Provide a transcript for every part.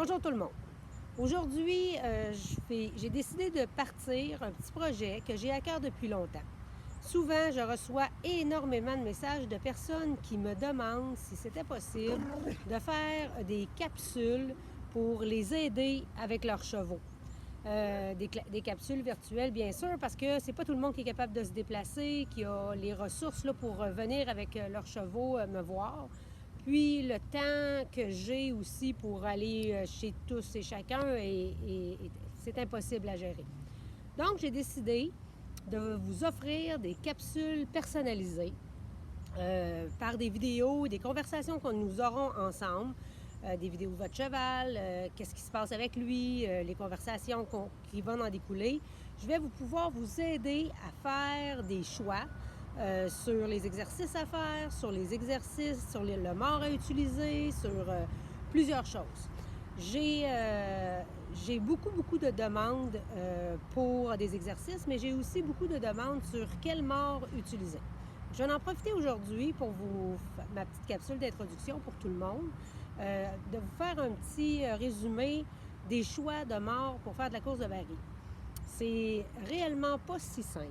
Bonjour tout le monde. Aujourd'hui, j'ai décidé de partir un petit projet que j'ai à cœur depuis longtemps. Souvent, je reçois énormément de messages de personnes qui me demandent si c'était possible de faire des capsules pour les aider avec leurs chevaux. Des capsules virtuelles, bien sûr, parce que c'est pas tout le monde qui est capable de se déplacer, qui a les ressources là, pour venir avec leurs chevaux me voir. Puis le temps que j'ai aussi pour aller chez tous et chacun, c'est impossible à gérer. Donc, j'ai décidé de vous offrir des capsules personnalisées par des vidéos, des conversations que nous aurons ensemble, des vidéos de votre cheval, qu'est-ce qui se passe avec lui, les conversations qui vont en découler. Je vais pouvoir vous aider à faire des choix sur les exercices à faire, sur les exercices, sur le mort à utiliser, sur plusieurs choses. J'ai beaucoup de demandes pour des exercices, mais j'ai aussi beaucoup de demandes sur quel mort utiliser. Je vais en profiter aujourd'hui pour ma petite capsule d'introduction pour tout le monde, de vous faire un petit résumé des choix de mort pour faire de la course de baril. C'est réellement pas si simple.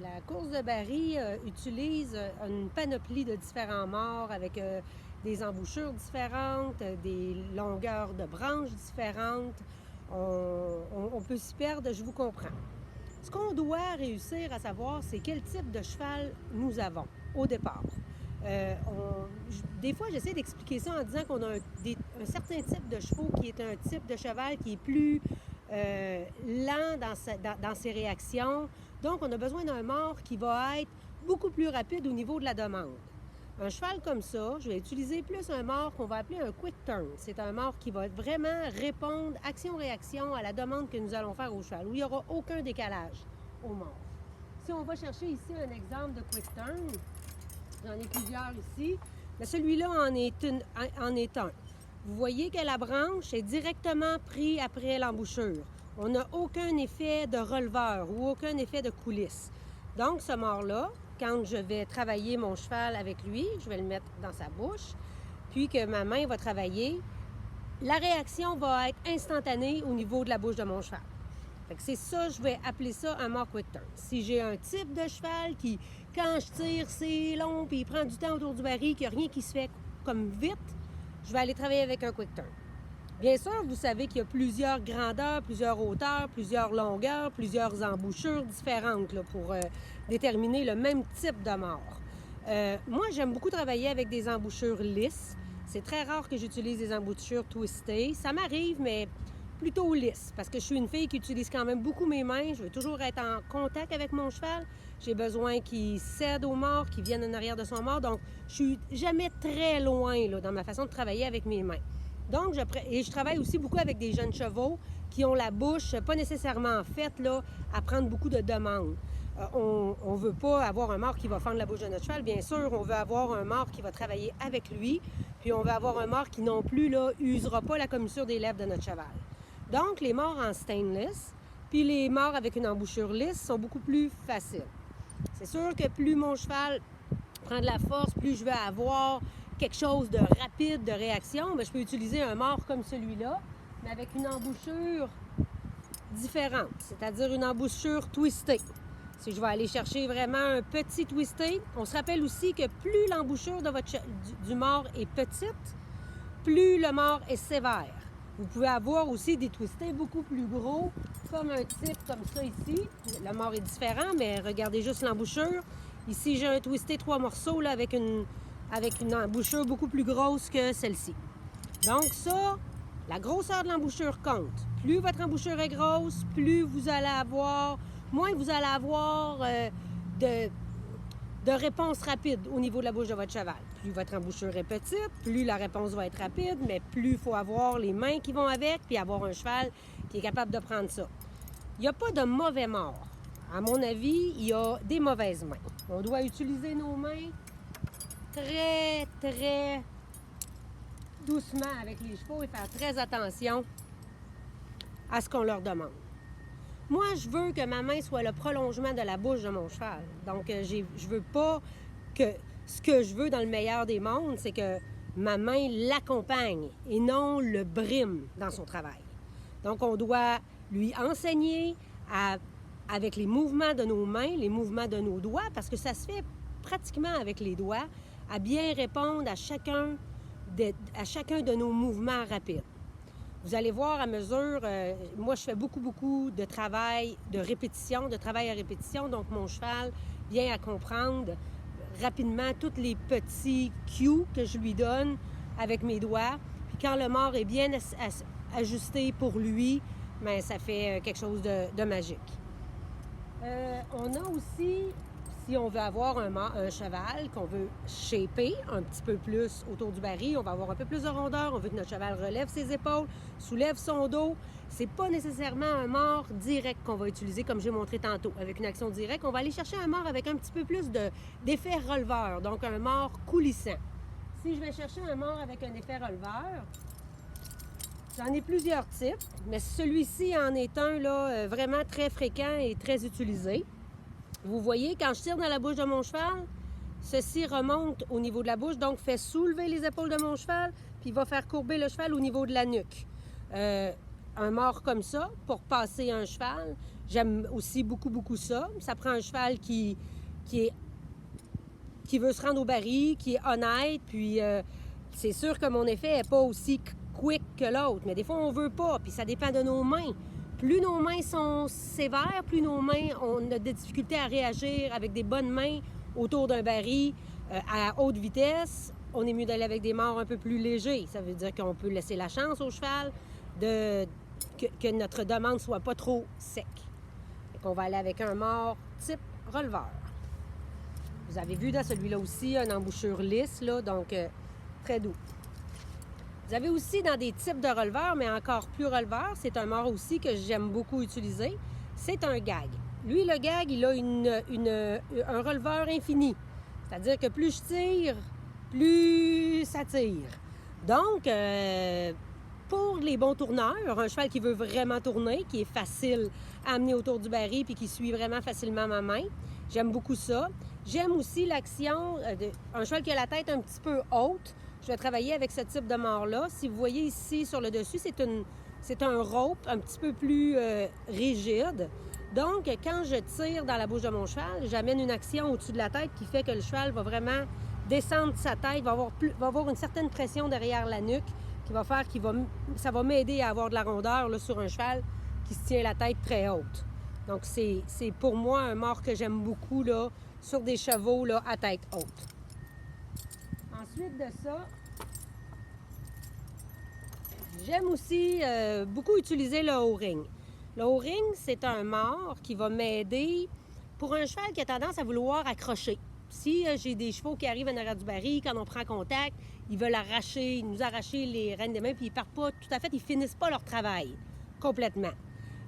La course de baril utilise une panoplie de différents morts avec des embouchures différentes, des longueurs de branches différentes. On peut s'y perdre, je vous comprends. Ce qu'on doit réussir à savoir, c'est quel type de cheval nous avons au départ. Des fois, j'essaie d'expliquer ça en disant qu'on a un certain type de chevaux qui est un type de cheval qui est plus lent dans ses réactions. Donc, on a besoin d'un mort qui va être beaucoup plus rapide au niveau de la demande. Un cheval comme ça, je vais utiliser plus un mort qu'on va appeler un quick turn. C'est un mort qui va vraiment répondre action-réaction à la demande que nous allons faire au cheval, où il n'y aura aucun décalage au mort. Si on va chercher ici un exemple de quick turn, j'en ai plusieurs ici, mais celui-là en est un. Vous voyez que la branche est directement prise après l'embouchure. On n'a aucun effet de releveur ou aucun effet de coulisse. Donc, ce mort-là, quand je vais travailler mon cheval avec lui, je vais le mettre dans sa bouche, puis que ma main va travailler, la réaction va être instantanée au niveau de la bouche de mon cheval. C'est ça, je vais appeler ça un mort quick turn. Si j'ai un type de cheval qui, quand je tire, c'est long, puis il prend du temps autour du baril, qu'il n'y a rien qui se fait comme vite, je vais aller travailler avec un quick turn. Bien sûr, vous savez qu'il y a plusieurs grandeurs, plusieurs hauteurs, plusieurs longueurs, plusieurs embouchures différentes là, pour déterminer le même type de mort. Moi, j'aime beaucoup travailler avec des embouchures lisses. C'est très rare que j'utilise des embouchures twistées. Ça m'arrive, mais plutôt lisses, parce que je suis une fille qui utilise quand même beaucoup mes mains. Je veux toujours être en contact avec mon cheval. J'ai besoin qu'il cède au mort, qu'il vienne en arrière de son mort. Donc, je suis jamais très loin là, dans ma façon de travailler avec mes mains. Donc, je travaille aussi beaucoup avec des jeunes chevaux qui ont la bouche pas nécessairement faite là, à prendre beaucoup de demandes. On ne veut pas avoir un mort qui va fendre la bouche de notre cheval, bien sûr. On veut avoir un mort qui va travailler avec lui. Puis on veut avoir un mort qui non plus là, usera pas la commissure des lèvres de notre cheval. Donc, les morts en stainless, puis les morts avec une embouchure lisse sont beaucoup plus faciles. C'est sûr que plus mon cheval prend de la force, plus je vais avoir quelque chose de rapide, de réaction, bien, je peux utiliser un mort comme celui-là, mais avec une embouchure différente, c'est-à-dire une embouchure twistée. Si je vais aller chercher vraiment un petit twisté, on se rappelle aussi que plus l'embouchure de du mort est petite, plus le mort est sévère. Vous pouvez avoir aussi des twistés beaucoup plus gros, comme un type comme ça ici. Le mort est différent, mais regardez juste l'embouchure. Ici, j'ai un twisté 3 morceaux là, avec une embouchure beaucoup plus grosse que celle-ci. Donc ça, la grosseur de l'embouchure compte. Plus votre embouchure est grosse, plus vous allez avoir, moins vous allez avoir de réponse rapide au niveau de la bouche de votre cheval. Plus votre embouchure est petite, plus la réponse va être rapide, mais plus il faut avoir les mains qui vont avec, puis avoir un cheval qui est capable de prendre ça. Il n'y a pas de mauvais mort. À mon avis, il y a des mauvaises mains. On doit utiliser nos mains très, très doucement avec les chevaux et faire très attention à ce qu'on leur demande. Moi, je veux que ma main soit le prolongement de la bouche de mon cheval. Donc, je veux pas que... Ce que je veux dans le meilleur des mondes, c'est que ma main l'accompagne et non le brime dans son travail. Donc, on doit lui enseigner avec les mouvements de nos mains, les mouvements de nos doigts, parce que ça se fait pratiquement avec les doigts, à bien répondre à chacun de nos mouvements rapides. Vous allez voir à mesure, moi je fais beaucoup de travail de répétition, de travail à répétition, donc mon cheval vient à comprendre rapidement tous les petits cues que je lui donne avec mes doigts. Puis quand le mort est bien ajusté pour lui, bien, ça fait quelque chose de magique. On a aussi, si on veut avoir un cheval qu'on veut shaper un petit peu plus autour du baril, on va avoir un peu plus de rondeur, on veut que notre cheval relève ses épaules, soulève son dos. C'est pas nécessairement un mort direct qu'on va utiliser, comme j'ai montré tantôt. Avec une action directe, on va aller chercher un mort avec un petit peu plus d'effet releveur, donc un mort coulissant. Si je vais chercher un mort avec un effet releveur, j'en ai plusieurs types, mais celui-ci en est un là, vraiment très fréquent et très utilisé. Vous voyez, quand je tire dans la bouche de mon cheval, ceci remonte au niveau de la bouche, donc fait soulever les épaules de mon cheval, puis va faire courber le cheval au niveau de la nuque. Un mort comme ça, pour passer un cheval, j'aime aussi beaucoup ça. Ça prend un cheval qui veut se rendre au baril, qui est honnête, puis c'est sûr que mon effet n'est pas aussi quick que l'autre, mais des fois on veut pas, puis ça dépend de nos mains. Plus nos mains sont sévères, plus nos mains ont des difficultés à réagir avec des bonnes mains autour d'un baril à haute vitesse. On est mieux d'aller avec des morts un peu plus légers. Ça veut dire qu'on peut laisser la chance au cheval que notre demande soit pas trop sec. On va aller avec un mort type releveur. Vous avez vu dans celui-là aussi une embouchure lisse, là, donc très doux. Vous avez aussi dans des types de releveurs, mais encore plus releveurs, c'est un mort aussi que j'aime beaucoup utiliser, c'est un gag. Lui, le gag, il a un releveur infini. C'est-à-dire que plus je tire, plus ça tire. Donc, pour les bons tourneurs, un cheval qui veut vraiment tourner, qui est facile à amener autour du baril puis qui suit vraiment facilement ma main, j'aime beaucoup ça. J'aime aussi l'action d'un cheval qui a la tête un petit peu haute. Je vais travailler avec ce type de mort-là. Si vous voyez ici sur le dessus, c'est un rope un petit peu plus rigide. Donc, quand je tire dans la bouche de mon cheval, j'amène une action au-dessus de la tête qui fait que le cheval va vraiment descendre sa tête, va avoir une certaine pression derrière la nuque qui va faire ça va m'aider à avoir de la rondeur là, sur un cheval qui se tient la tête très haute. Donc, c'est pour moi un mort que j'aime beaucoup là, sur des chevaux là, à tête haute. Ensuite de ça, j'aime aussi beaucoup utiliser le O-ring. Le O-ring, c'est un mort qui va m'aider pour un cheval qui a tendance à vouloir accrocher. Si j'ai des chevaux qui arrivent en arrière du baril, quand on prend contact, ils veulent nous arracher les rênes des mains, puis ils partent pas, tout à fait, ils finissent pas leur travail complètement.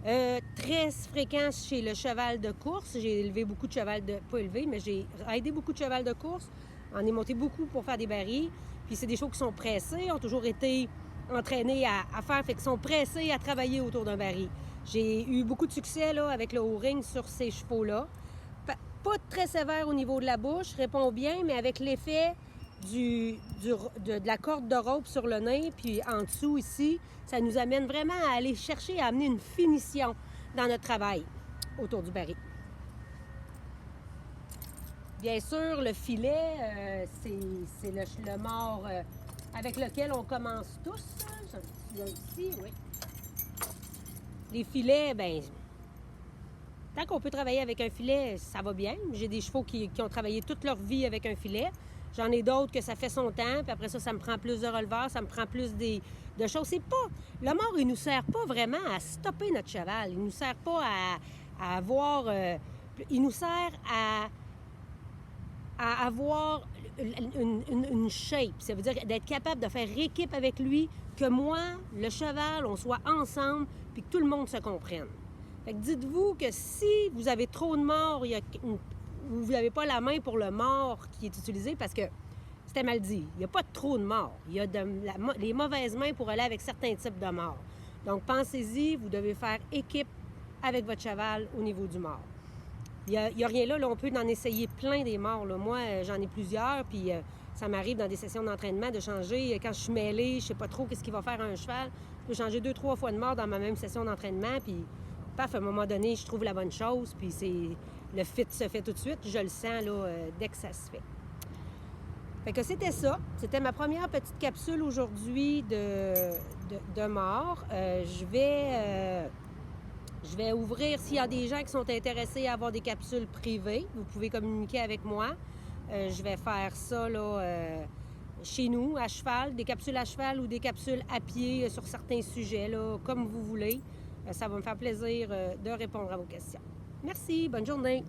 Très fréquent chez le cheval de course. J'ai élevé beaucoup de cheval pas élevé, mais j'ai aidé beaucoup de cheval de course. On est monté beaucoup pour faire des barils. Puis c'est des chevaux qui sont pressés, ont toujours été entraînés à faire, fait qu'ils sont pressés à travailler autour d'un baril. J'ai eu beaucoup de succès là, avec le O-ring sur ces chevaux-là. Pas très sévère au niveau de la bouche, répond bien, mais avec l'effet de la corde de rope sur le nez, puis en dessous ici, ça nous amène vraiment à aller chercher à amener une finition dans notre travail autour du baril. Bien sûr, le filet, c'est le mort avec lequel on commence tous. J'en ai ici, oui. Les filets, bien, tant qu'on peut travailler avec un filet, ça va bien. J'ai des chevaux qui ont travaillé toute leur vie avec un filet. J'en ai d'autres que ça fait son temps, puis après ça me prend plus de releveurs, ça me prend plus de choses. C'est pas... Le mort, il nous sert pas vraiment à stopper notre cheval. Il nous sert pas à avoir... il nous sert à avoir une shape. Ça veut dire d'être capable de faire équipe avec lui, que moi, le cheval, on soit ensemble, puis que tout le monde se comprenne. Fait que dites-vous que si vous avez trop de morts, vous n'avez pas la main pour le mort qui est utilisé, parce que c'était mal dit. Il n'y a pas trop de morts. Il y a les mauvaises mains pour aller avec certains types de morts. Donc, pensez-y, vous devez faire équipe avec votre cheval au niveau du mort. Il n'y a rien là, on peut en essayer plein des morts. Là. Moi, j'en ai plusieurs, puis Ça m'arrive dans des sessions d'entraînement de changer. Quand je suis mêlée, je sais pas trop qu'est-ce qu'il va faire un cheval. Je peux changer 2-3 fois de mort dans ma même session d'entraînement, puis paf, à un moment donné, je trouve la bonne chose, puis le fit se fait tout de suite. Je le sens là, dès que ça se fait. Fait que c'était ça. C'était ma première petite capsule aujourd'hui de mort. Je vais ouvrir, s'il y a des gens qui sont intéressés à avoir des capsules privées, vous pouvez communiquer avec moi. Je vais faire ça là, chez nous, à cheval, des capsules à cheval ou des capsules à pied sur certains sujets, là, comme vous voulez. Ça va me faire plaisir de répondre à vos questions. Merci, bonne journée.